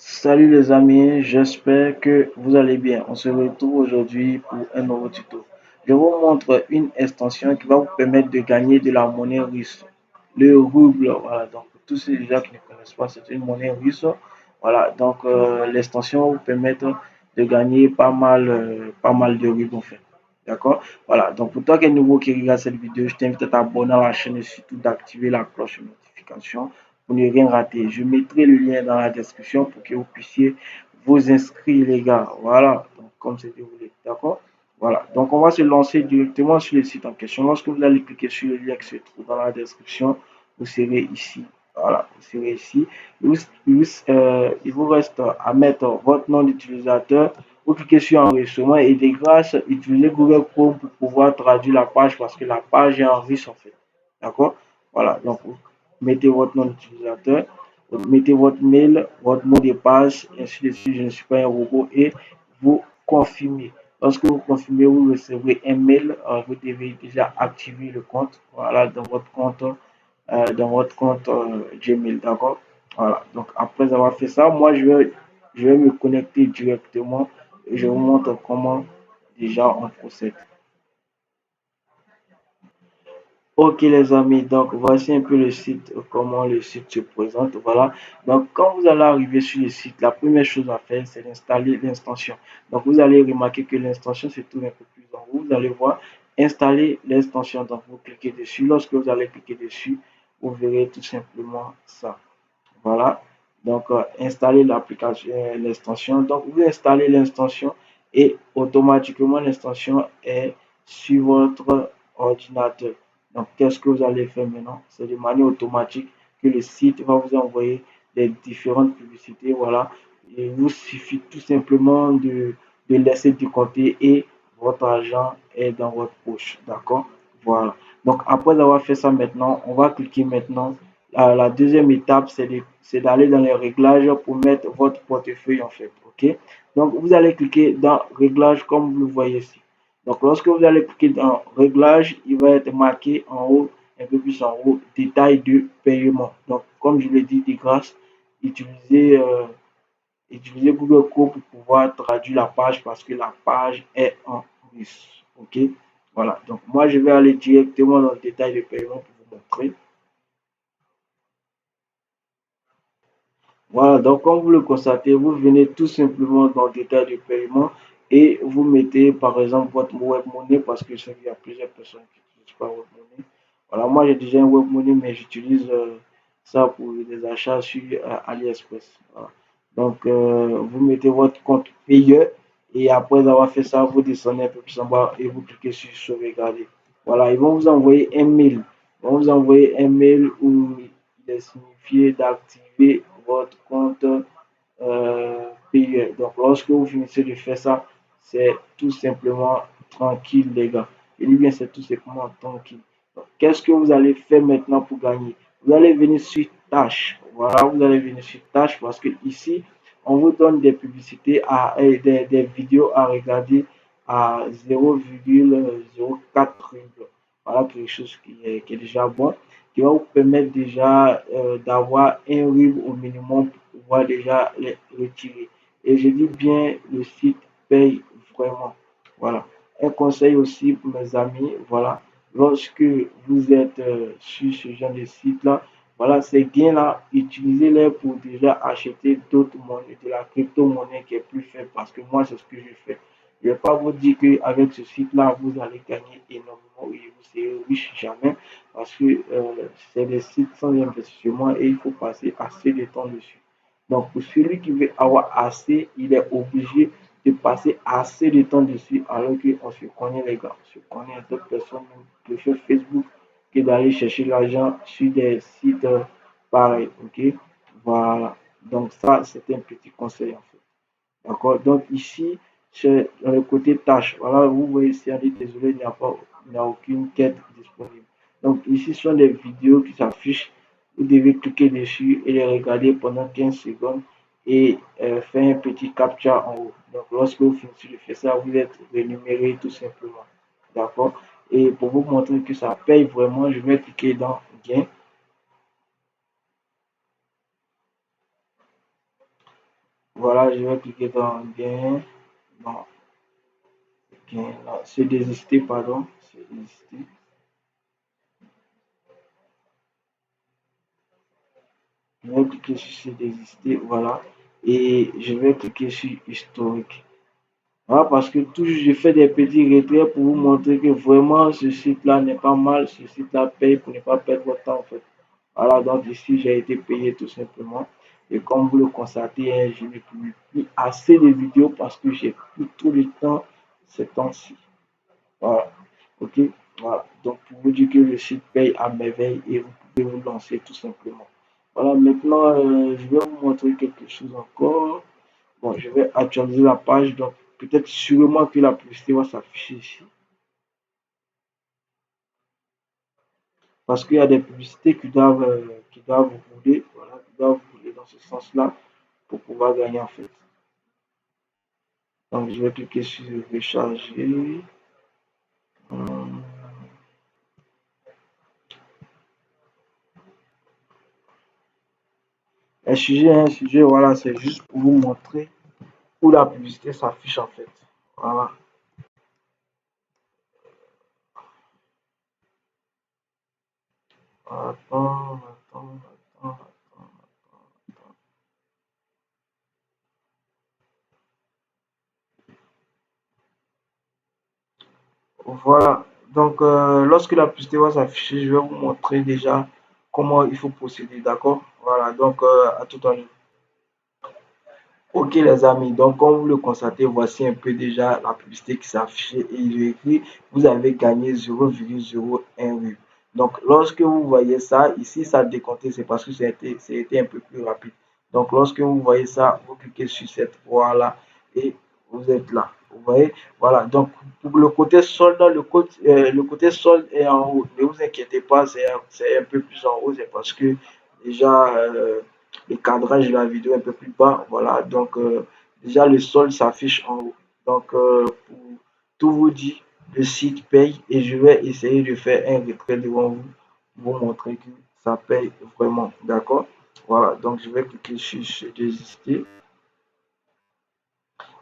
Salut les amis, j'espère que vous allez bien. On se retrouve aujourd'hui pour un nouveau tuto. Je vous montre une extension qui va vous permettre de gagner de la monnaie russe. Le rouble, voilà. Donc pour tous ces gens qui ne connaissent pas, c'est une monnaie russe. Voilà, donc l'extension va vous permettre de gagner pas mal de roubles en fait. D'accord? Voilà, donc pour toi qui es nouveau qui regarde cette vidéo, je t'invite à t'abonner à la chaîne et surtout d'activer la cloche de notification pour ne rien rater. Je mettrai le lien dans la description pour que vous puissiez vous inscrire, les gars. Voilà, donc comme c'est déroulé. D'accord? Voilà, donc on va se lancer directement sur le site en question. Lorsque vous allez cliquer sur le lien qui se trouve dans la description, vous serez ici. Voilà, vous serez ici. Il vous reste à mettre votre nom d'utilisateur. Vous cliquez sur enregistrement et de grâce, utilisez Google Chrome pour pouvoir traduire la page parce que la page est en russe en fait. D'accord? Voilà, donc vous mettez votre nom d'utilisateur, mettez votre mail, votre mot de passe, ainsi de suite, je ne suis pas un robot, et vous confirmez. Lorsque vous confirmez, vous recevrez un mail, vous devez déjà activer le compte, voilà, dans votre compte Gmail, d'accord? Voilà, donc après avoir fait ça, moi je vais me connecter directement et je vous montre comment déjà on procède. Ok les amis, donc voici un peu le site, comment le site se présente. Voilà, donc quand vous allez arriver sur le site, la première chose à faire, c'est d'installer l'extension. Donc vous allez remarquer que l'extension se trouve un peu plus en haut. Vous allez voir installer l'extension. Donc vous cliquez dessus. Lorsque vous allez cliquer dessus, vous verrez tout simplement ça. Voilà, donc installer l'application, l'extension. Donc vous installez l'extension et automatiquement l'extension est sur votre ordinateur. Donc qu'est-ce que vous allez faire maintenant? C'est de manière automatique que le site va vous envoyer les différentes publicités. Voilà, il vous suffit tout simplement de laisser de côté et votre argent est dans votre poche. D'accord? Voilà. Donc après avoir fait ça maintenant, on va cliquer maintenant la deuxième étape, c'est d'aller dans les réglages pour mettre votre portefeuille en fait. OK? Donc, vous allez cliquer dans réglages comme vous le voyez ici. Donc, lorsque vous allez cliquer dans réglages, il va être marqué en haut, un peu plus en haut, détail de paiement. Donc, comme je l'ai dit, de grâce, utilisez, utilisez Google Chrome pour pouvoir traduire la page parce que la page est en russe. OK? Voilà. Donc, moi, je vais aller directement dans le détail de paiement pour vous montrer. Voilà, donc comme vous le constatez, vous venez tout simplement dans le détail du paiement et vous mettez par exemple votre web money parce que je sais qu'il y a plusieurs personnes qui n'utilisent pas web money. Voilà, moi j'ai déjà un web money mais j'utilise ça pour des achats sur AliExpress. Voilà. Donc vous mettez votre compte payeur et après avoir fait ça, vous descendez un peu plus en bas et vous cliquez sur sauvegarder. Voilà, ils vont vous envoyer un mail. Ils vont vous envoyer un mail où il est signifié d'activer votre compte payeur. Donc, lorsque vous finissez de faire ça, c'est tout simplement tranquille, les gars. Je dis bien, c'est tout simplement tranquille. Qu'est-ce que vous allez faire maintenant pour gagner? Vous allez venir sur tâche. Voilà, vous allez venir sur tâche parce que ici, on vous donne des publicités, des vidéos à regarder à 0,04 rubles. Voilà quelque chose qui est déjà bon, qui va vous permettre déjà d'avoir un ruble au minimum pour pouvoir déjà les retirer. Et je dis bien, le site paye vraiment. Voilà. Un conseil aussi pour mes amis, voilà, lorsque vous êtes sur ce genre de site-là, voilà, ces gains-là, utilisez-les pour déjà acheter d'autres monnaies, de la crypto-monnaie qui est plus faible parce que moi, c'est ce que je fais. Je ne vais pas vous dire qu'avec ce site-là, vous allez gagner énormément et vous serez riche jamais parce que c'est des sites sans investissement et il faut passer assez de temps dessus. Donc, pour celui qui veut avoir assez, il est obligé de passer assez de temps dessus alors qu'on se connaît les gars. On se connaît d'autres personnes qui font Facebook que d'aller chercher l'argent sur des sites pareils. Ok? Voilà. Donc, ça, c'est un petit conseil en fait. D'accord? Donc ici, c'est dans le côté tâche. Voilà, vous voyez ici, on dit désolé, il n'y a aucune quête disponible. Donc ici ce sont des vidéos qui s'affichent. Vous devez cliquer dessus et les regarder pendant 15 secondes et faire un petit captcha en haut. Donc lorsque vous finissez de faire ça, vous êtes rémunéré tout simplement. D'accord? Et pour vous montrer que ça paye vraiment, je vais cliquer dans gain. Voilà, je vais cliquer dans gain. Non, gain, là, c'est désister, pardon. C'est désister. Je vais cliquer sur c'est désister, voilà. Et je vais cliquer sur historique. Voilà, parce que toujours je fais des petits retraits pour vous montrer que vraiment ce site-là n'est pas mal. Ce site-là paye pour ne pas perdre votre temps en fait. Voilà, donc ici j'ai été payé tout simplement. Et comme vous le constatez, hein, je ne publie plus assez de vidéos parce que j'ai plus tout le temps ces temps-ci. Voilà. Ok. Voilà. Donc pour vous dire que le site paye à merveille et vous pouvez vous lancer tout simplement. Voilà, maintenant je vais vous montrer quelque chose encore. Bon, je vais actualiser la page, donc peut-être sûrement que la publicité va s'afficher ici. Parce qu'il y a des publicités qui doivent rouler, voilà, qui doivent rouler dans ce sens-là pour pouvoir gagner en fait. Donc je vais cliquer sur recharger. Hum, un sujet, voilà, c'est juste pour vous montrer où la publicité s'affiche en fait. Voilà. Attends. Voilà. Donc, lorsque la publicité va s'afficher, je vais vous montrer déjà comment il faut procéder. D'accord? Voilà. Donc, à tout à l'heure. Ok les amis, donc comme vous le constatez, voici un peu déjà la publicité qui s'affiche et il est écrit, vous avez gagné 0,01 rub. Donc lorsque vous voyez ça, ici ça a décompté, c'est parce que c'était un peu plus rapide. Donc lorsque vous voyez ça, vous cliquez sur cette voie-là et vous êtes là. Vous voyez, voilà. Donc pour le côté solde, le côté solde est en haut. Ne vous inquiétez pas, c'est un peu plus en haut, c'est parce que déjà le cadrage de la vidéo est un peu plus bas. Voilà, donc déjà le sol s'affiche en haut. Donc pour tout vous dire, le site paye et je vais essayer de faire un retrait devant vous, pour vous montrer que ça paye vraiment. D'accord? Voilà, donc je vais cliquer sur désister.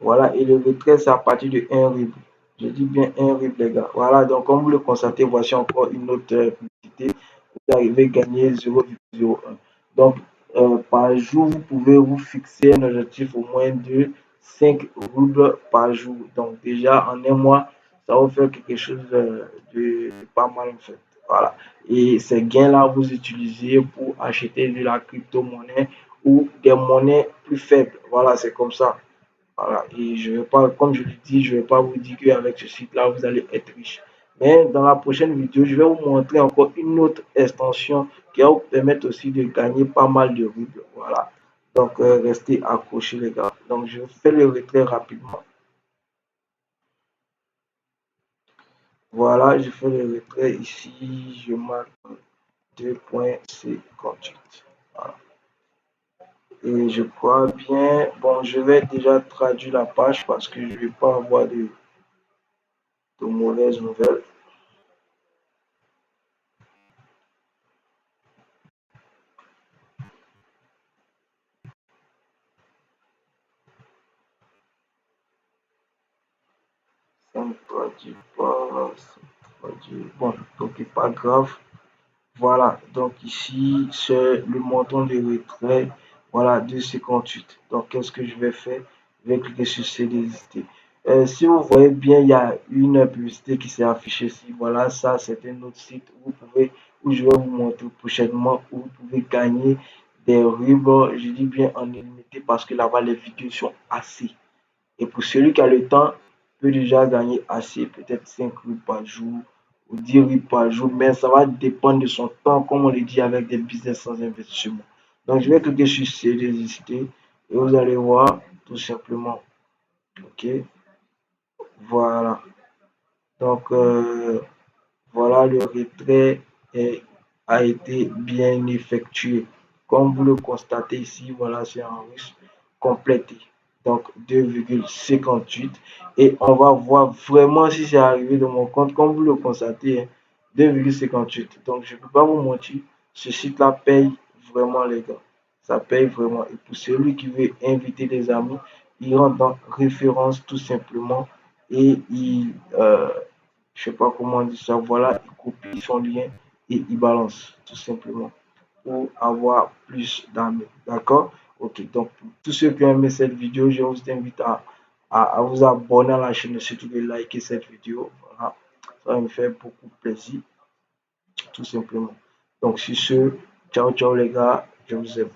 Voilà, et le retrait, c'est à partir de 1 rub. Je dis bien 1 rub, les gars. Voilà, donc comme vous le constatez, voici encore une autre publicité. Vous arrivez à gagner 0,01. Donc, par jour, vous pouvez vous fixer un objectif au moins de 5 roubles par jour. Donc, déjà, en un mois, ça va vous faire quelque chose de pas mal, en fait. Voilà. Et ces gains-là, vous utilisez pour acheter de la crypto-monnaie ou des monnaies plus faibles. Voilà, c'est comme ça. Voilà. Et je vais pas, comme je le dis, je ne vais pas vous dire qu'avec ce site-là, vous allez être riche. Mais dans la prochaine vidéo, je vais vous montrer encore une autre extension qui va vous permettre aussi de gagner pas mal de rubles. Voilà. Donc, restez accrochés, les gars. Donc, je fais le retrait rapidement. Voilà, je fais le retrait ici. Je marque 2,58. Voilà. Et je crois bien. Bon, je vais déjà traduire la page parce que je ne vais pas avoir de mauvaises nouvelles. Ça ne traduit pas, ça traduit. Bon, donc pas grave. Voilà, donc ici, c'est le montant de retrait. Voilà, 2,58. Donc, qu'est-ce que je vais faire? Je vais cliquer sur CDST. Si vous voyez bien, il y a une publicité qui s'est affichée ici. Voilà, ça, c'est un autre site où vous pouvez, où je vais vous montrer prochainement, où vous pouvez gagner des rubans. Je dis bien en illimité parce que là-bas, les vidéos sont assez. Et pour celui qui a le temps, peut déjà gagner assez, peut-être 5 rues par jour ou 10 rues par jour, mais ça va dépendre de son temps, comme on le dit avec des business sans investissement. Donc, je vais cliquer sur résister et vous allez voir tout simplement. OK, voilà. Donc, voilà, le retrait a été bien effectué. Comme vous le constatez ici, voilà, c'est en russe complété. Donc 2,58. Et on va voir vraiment si c'est arrivé de mon compte. Comme vous le constatez, 2,58. Donc je ne peux pas vous mentir, ce site-là paye vraiment les gars. Ça paye vraiment. Et pour celui qui veut inviter des amis, il rentre dans référence tout simplement et je sais pas comment on dit ça, voilà, il copie son lien et il balance tout simplement pour avoir plus d'amis. D'accord? Ok, donc pour tous ceux qui ont aimé cette vidéo, je vous invite à vous abonner à la chaîne et surtout de liker cette vidéo. Voilà. Ça va me faire beaucoup plaisir, tout simplement. Donc sur ce, ciao ciao les gars, je vous aime.